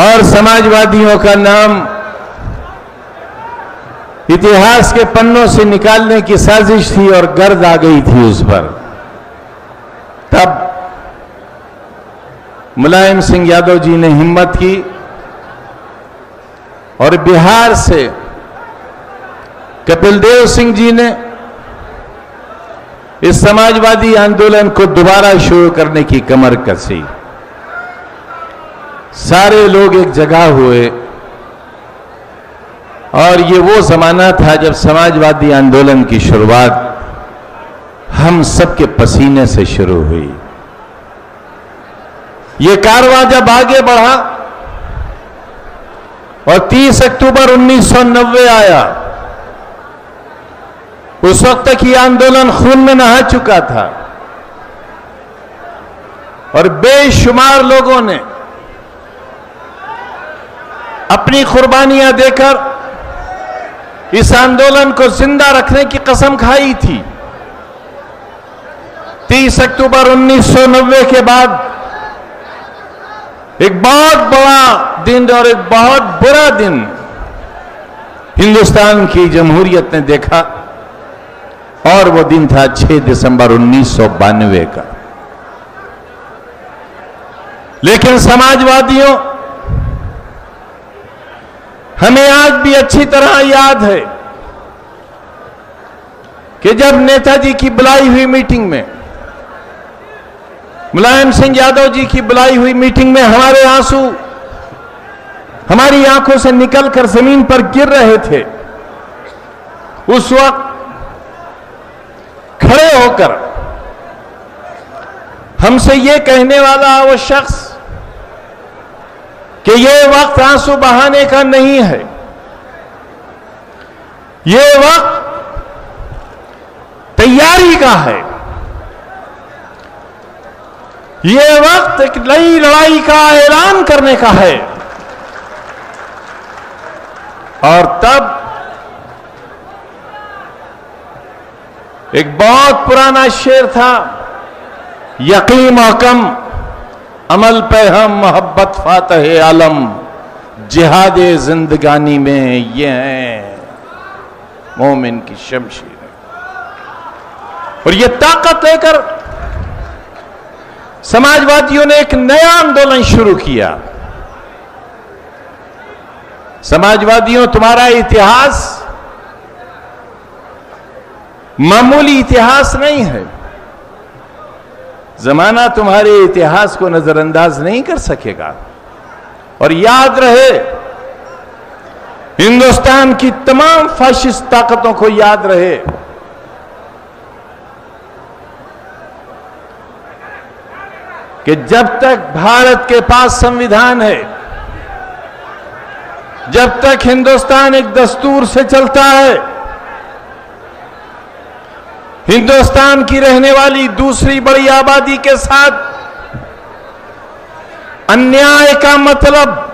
और समाजवादियों का नाम इतिहास के पन्नों से निकालने की साजिश थी और गर्द आ गई थी उस पर। तब मुलायम सिंह यादव जी ने हिम्मत की और बिहार से कपिल देव सिंह जी ने इस समाजवादी आंदोलन को दोबारा शुरू करने की कमर कसी। सारे लोग एक जगह हुए और ये वो जमाना था जब समाजवादी आंदोलन की शुरुआत हम सबके पसीने से शुरू हुई। ये कारवां जब आगे बढ़ा और 30 अक्टूबर 1990 आया, उस वक्त तक ये आंदोलन खून में नहा चुका था और बेशुमार लोगों ने अपनी कुर्बानियां देकर इस आंदोलन को जिंदा रखने की कसम खाई थी। 30 अक्टूबर 1990 के बाद एक बहुत बड़ा दिन और एक बहुत बुरा दिन हिंदुस्तान की जमहूरियत ने देखा और वो दिन था 6 दिसंबर 1992 का। लेकिन समाजवादियों, हमें आज भी अच्छी तरह याद है कि जब नेताजी की बुलाई हुई मीटिंग में, मुलायम सिंह यादव जी की बुलाई हुई मीटिंग में हमारे आंसू हमारी आंखों से निकलकर जमीन पर गिर रहे थे, उस वक्त खड़े होकर हमसे यह कहने वाला वो शख्स कि यह वक्त आंसू बहाने का नहीं है, यह वक्त तैयारी का है, यह वक्त एक नई लड़ाई का ऐलान करने का है। और तब एक बहुत पुराना शेर था, यकीन महकम अमल पे हम मोहब्बत फातह आलम, जिहाद जिंदगानी में ये है मोमिन की शमशीर। और ये ताकत लेकर समाजवादियों ने एक नया आंदोलन शुरू किया। समाजवादियों, तुम्हारा इतिहास मामूली इतिहास नहीं है। जमाना तुम्हारे इतिहास को नजरअंदाज नहीं कर सकेगा। और याद रहे, हिंदुस्तान की तमाम फाशिस्ट ताकतों को याद रहे, कि जब तक भारत के पास संविधान है, जब तक हिंदुस्तान एक दस्तूर से चलता है, हिंदुस्तान की रहने वाली दूसरी बड़ी आबादी के साथ अन्याय का मतलब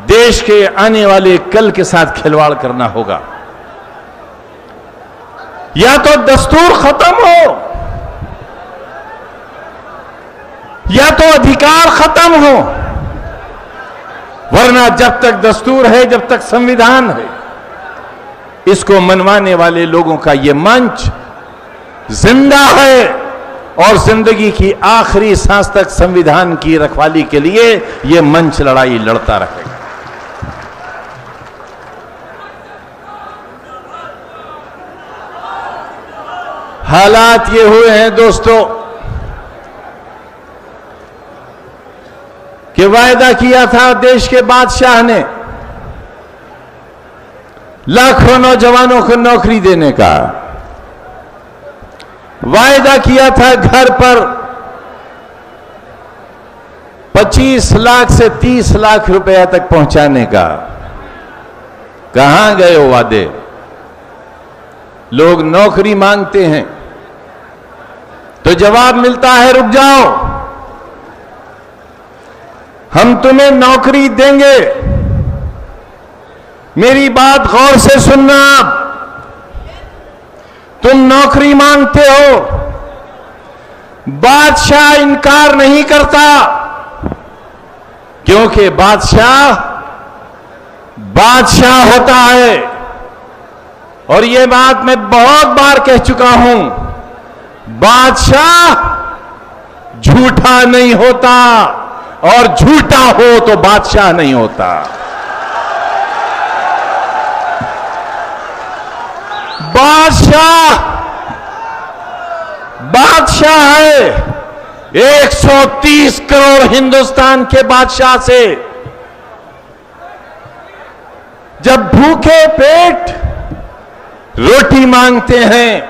देश के आने वाले कल के साथ खिलवाड़ करना होगा। या तो दस्तूर खत्म हो, या तो अधिकार खत्म हो, वरना जब तक दस्तूर है, जब तक संविधान है, इसको मनवाने वाले लोगों का यह मंच जिंदा है और जिंदगी की आखिरी सांस तक संविधान की रखवाली के लिए यह मंच लड़ाई लड़ता रहेगा। हालात ये हुए हैं दोस्तों कि वायदा किया था देश के बादशाह ने लाखों नौजवानों को नौकरी देने का, वायदा किया था घर पर 25 लाख से 30 लाख रुपया तक पहुंचाने का। कहां गए वो वादे? लोग नौकरी मांगते हैं तो जवाब मिलता है रुक जाओ, हम तुम्हें नौकरी देंगे। मेरी बात गौर से सुनना, तुम नौकरी मांगते हो, बादशाह इनकार नहीं करता, क्योंकि बादशाह बादशाह होता है। और यह बात मैं बहुत बार कह चुका हूं, बादशाह झूठा नहीं होता, और झूठा हो तो बादशाह नहीं होता। बादशाह बादशाह है 130 करोड़ हिंदुस्तान के बादशाह से। जब भूखे पेट रोटी मांगते हैं,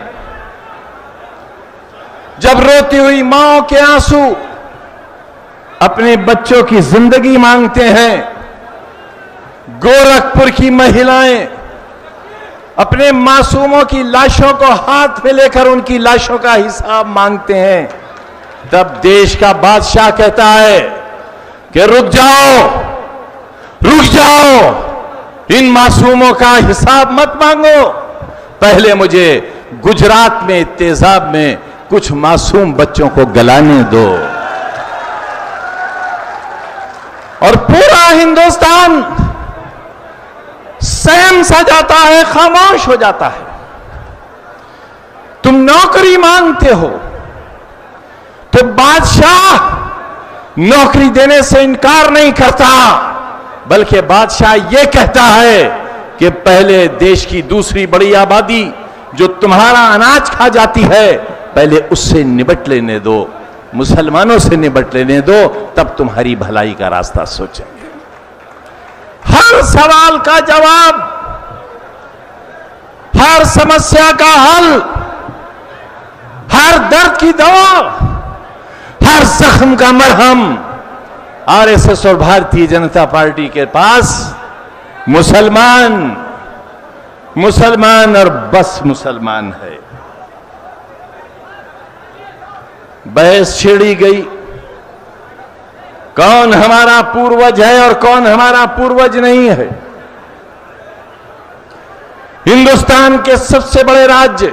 जब रोती हुई मांओं के आंसू अपने बच्चों की जिंदगी मांगते हैं, गोरखपुर की महिलाएं अपने मासूमों की लाशों को हाथ में लेकर उनकी लाशों का हिसाब मांगते हैं, तब देश का बादशाह कहता है कि रुक जाओ, रुक जाओ, इन मासूमों का हिसाब मत मांगो, पहले मुझे गुजरात में तेजाब में कुछ मासूम बच्चों को गलाने दो। और पूरा हिंदुस्तान सहम सा जाता है, खामोश हो जाता है। तुम नौकरी मांगते हो तो बादशाह नौकरी देने से इनकार नहीं करता, बल्कि बादशाह यह कहता है कि पहले देश की दूसरी बड़ी आबादी जो तुम्हारा अनाज खा जाती है, पहले उससे निपट लेने दो, मुसलमानों से निपट लेने दो, तब तुम्हारी भलाई का रास्ता सोचेंगे। हर सवाल का जवाब, हर समस्या का हल, हर दर्द की दवा, हर जख्म का मरहम आरएसएस और भारतीय जनता पार्टी के पास मुसलमान, मुसलमान और बस मुसलमान है। बहस छेड़ी गई, कौन हमारा पूर्वज है और कौन हमारा पूर्वज नहीं है। हिंदुस्तान के सबसे बड़े राज्य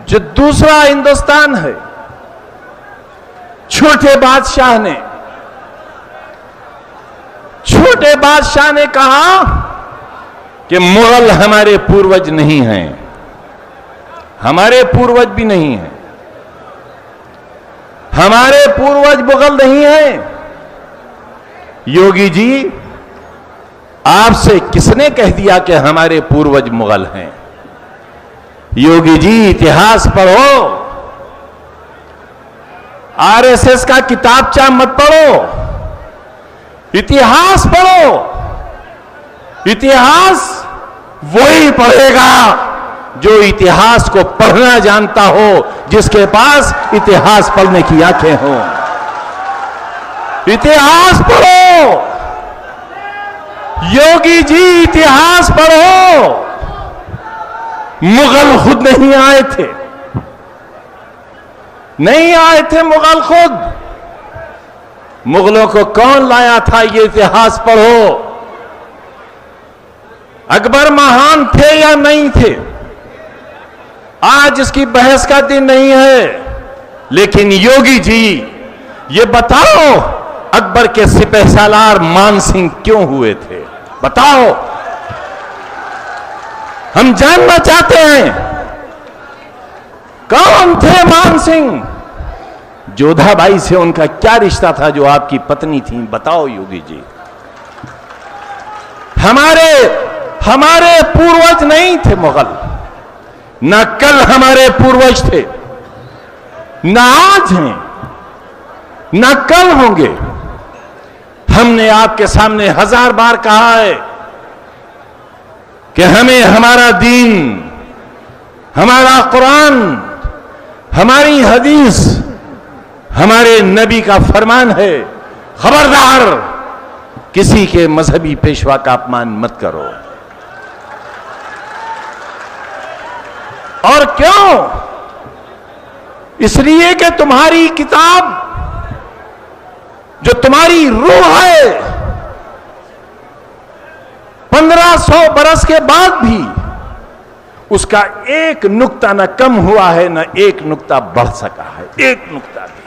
जो दूसरा हिंदुस्तान है, छोटे बादशाह ने कहा कि मुगल हमारे पूर्वज नहीं हैं, हमारे पूर्वज भी नहीं हैं, हमारे पूर्वज मुगल नहीं हैं। योगी जी, आपसे किसने कह दिया कि हमारे पूर्वज मुगल हैं? योगी जी, इतिहास पढ़ो, आरएसएस का किताबचा मत पढ़ो, इतिहास पढ़ो। इतिहास वही पढ़ेगा जो इतिहास को पढ़ना जानता हो, जिसके पास इतिहास पढ़ने की आंखें हों। इतिहास पढ़ो योगी जी, इतिहास पढ़ो। मुगल खुद नहीं आए थे, नहीं आए थे मुगल खुद। मुगलों को कौन लाया था, ये इतिहास पढ़ो। अकबर महान थे या नहीं थे, आज इसकी बहस का दिन नहीं है। लेकिन योगी जी, ये बताओ अकबर के सिपहसालार मान सिंह क्यों हुए थे? बताओ, हम जानना चाहते हैं कौन थे मान सिंह? जोधाबाई से उनका क्या रिश्ता था जो आपकी पत्नी थी? बताओ योगी जी। हमारे पूर्वज नहीं थे मुगल, न कल हमारे पूर्वज थे, न आज हैं, न कल होंगे। हमने आपके सामने 1000 बार कहा है कि हमें हमारा दीन, हमारा कुरान, हमारी हदीस, हमारे नबी का फरमान है, खबरदार किसी के मजहबी पेशवा का अपमान मत करो। और क्यों? इसलिए कि तुम्हारी किताब, जो तुम्हारी रूह है, 1500 बरस के बाद भी उसका एक नुक्ता न कम हुआ है, न एक नुक्ता बढ़ सका है, एक नुक्ता भी।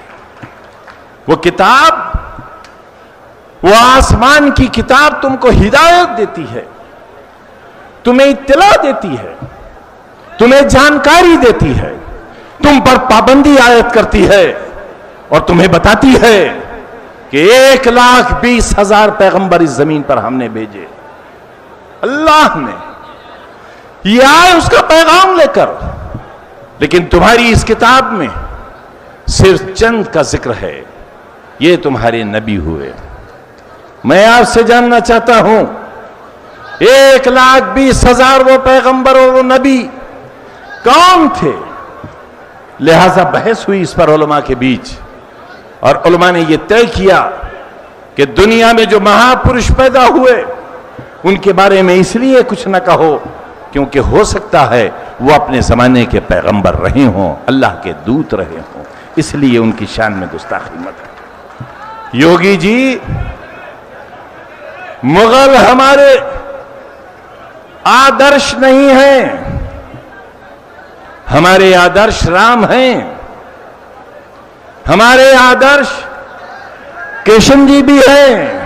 वो किताब, वो आसमान की किताब तुमको हिदायत देती है, तुम्हें इत्तला देती है, तुम्हें जानकारी देती है, तुम पर पाबंदी आयत करती है और तुम्हें बताती है कि 1,20,000 पैगंबर इस जमीन पर हमने भेजे। अल्लाह ने ये आए उसका पैगाम लेकर, लेकिन तुम्हारी इस किताब में सिर्फ चंद का जिक्र है। ये तुम्हारे नबी हुए। मैं आपसे जानना चाहता हूं, 1,20,000 वो पैगंबर और वो नबी कौन थे? लिहाजा बहस हुई इस पर उलमा के बीच, और उलमा ने यह तय किया कि दुनिया में जो महापुरुष पैदा हुए उनके बारे में इसलिए कुछ न कहो क्योंकि हो सकता है वो अपने जमाने के पैगंबर रहे हों, अल्लाह के दूत रहे हों, इसलिए उनकी शान में गुस्ताखी मत करो। योगी जी, मुगल हमारे आदर्श नहीं हैं, हमारे आदर्श राम हैं, हमारे आदर्श कृष्ण जी भी हैं।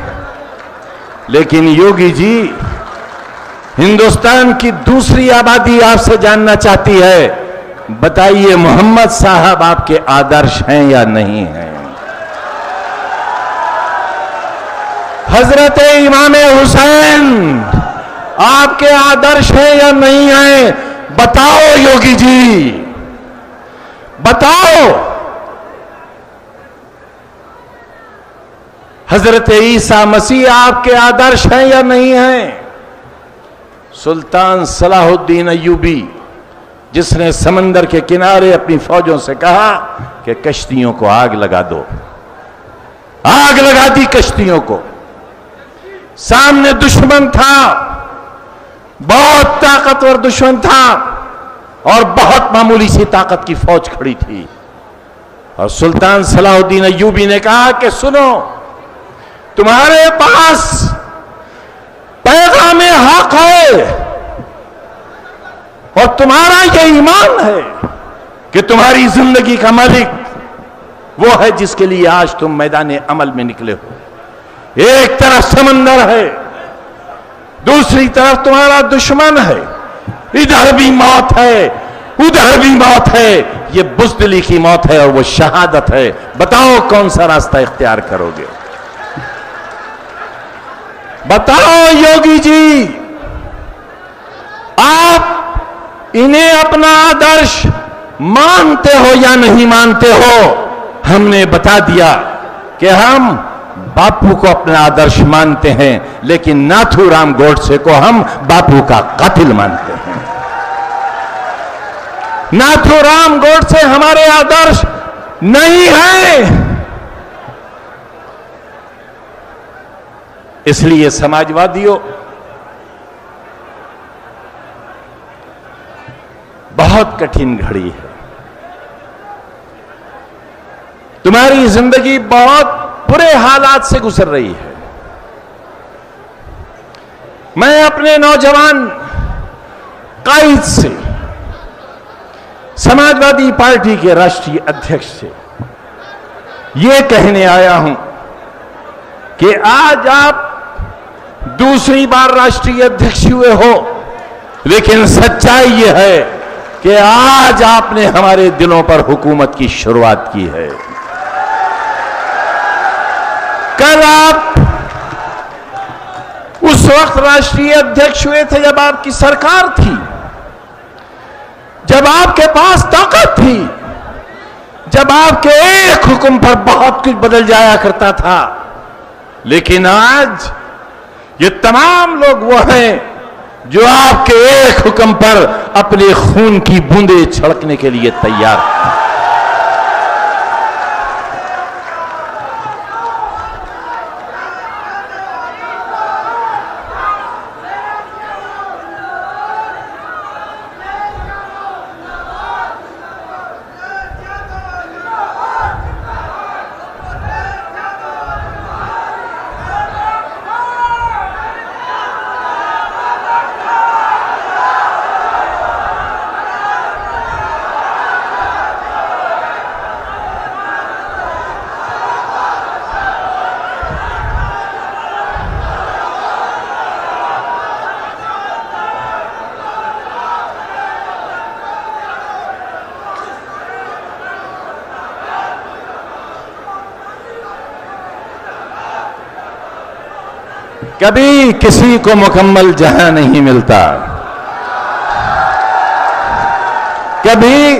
लेकिन योगी जी, हिंदुस्तान की दूसरी आबादी आपसे जानना चाहती है, बताइए मोहम्मद साहब आपके आदर्श हैं या नहीं हैं? हजरत इमाम हुसैन आपके आदर्श हैं या नहीं हैं? बताओ योगी जी, बताओ। हजरत ईसा मसीह आपके आदर्श हैं या नहीं हैं? सुल्तान सलाहुद्दीन अय्यूबी, जिसने समंदर के किनारे अपनी फौजों से कहा कि कश्तियों को आग लगा दो, आग लगा दी कश्तियों को। सामने दुश्मन था, बहुत ताकतवर दुश्मन था, और बहुत मामूली सी ताकत की फौज खड़ी थी। और सुल्तान सलाहुद्दीन अय्यूबी ने कहा कि सुनो, तुम्हारे पास पैगाम हक है और तुम्हारा यह ईमान है कि तुम्हारी जिंदगी का मालिक वो है जिसके लिए आज तुम मैदान अमल में निकले हो। एक तरफ समंदर है, दूसरी तरफ तुम्हारा दुश्मन है, इधर भी मौत है, उधर भी मौत है। ये बुज़दिली की मौत है और वो शहादत है। बताओ कौन सा रास्ता इख्तियार करोगे? बताओ योगी जी, आप इन्हें अपना आदर्श मानते हो या नहीं मानते हो? हमने बता दिया कि हम बापू को अपना आदर्श मानते हैं, लेकिन नाथूराम गोडसे को हम बापू का कातिल मानते हैं। नाथूराम गोडसे हमारे आदर्श नहीं है। इसलिए समाजवादियों, बहुत कठिन घड़ी है। तुम्हारी जिंदगी बहुत बुरे हालात से गुजर रही है। मैं अपने नौजवान कायद से, समाजवादी पार्टी के राष्ट्रीय अध्यक्ष से यह कहने आया हूं कि आज आप दूसरी बार राष्ट्रीय अध्यक्ष हुए हो, लेकिन सच्चाई यह है कि आज आपने हमारे दिलों पर हुकूमत की शुरुआत की है। कल आप उस वक्त राष्ट्रीय अध्यक्ष हुए थे जब आपकी सरकार थी, जब आपके पास ताकत थी, जब आपके एक हुक्म पर बहुत कुछ बदल जाया करता था। लेकिन आज ये तमाम लोग वो हैं जो आपके एक हुक्म पर अपने खून की बूंदें छिड़कने के लिए तैयार हैं। कभी किसी को मुकम्मल जहां नहीं मिलता, कभी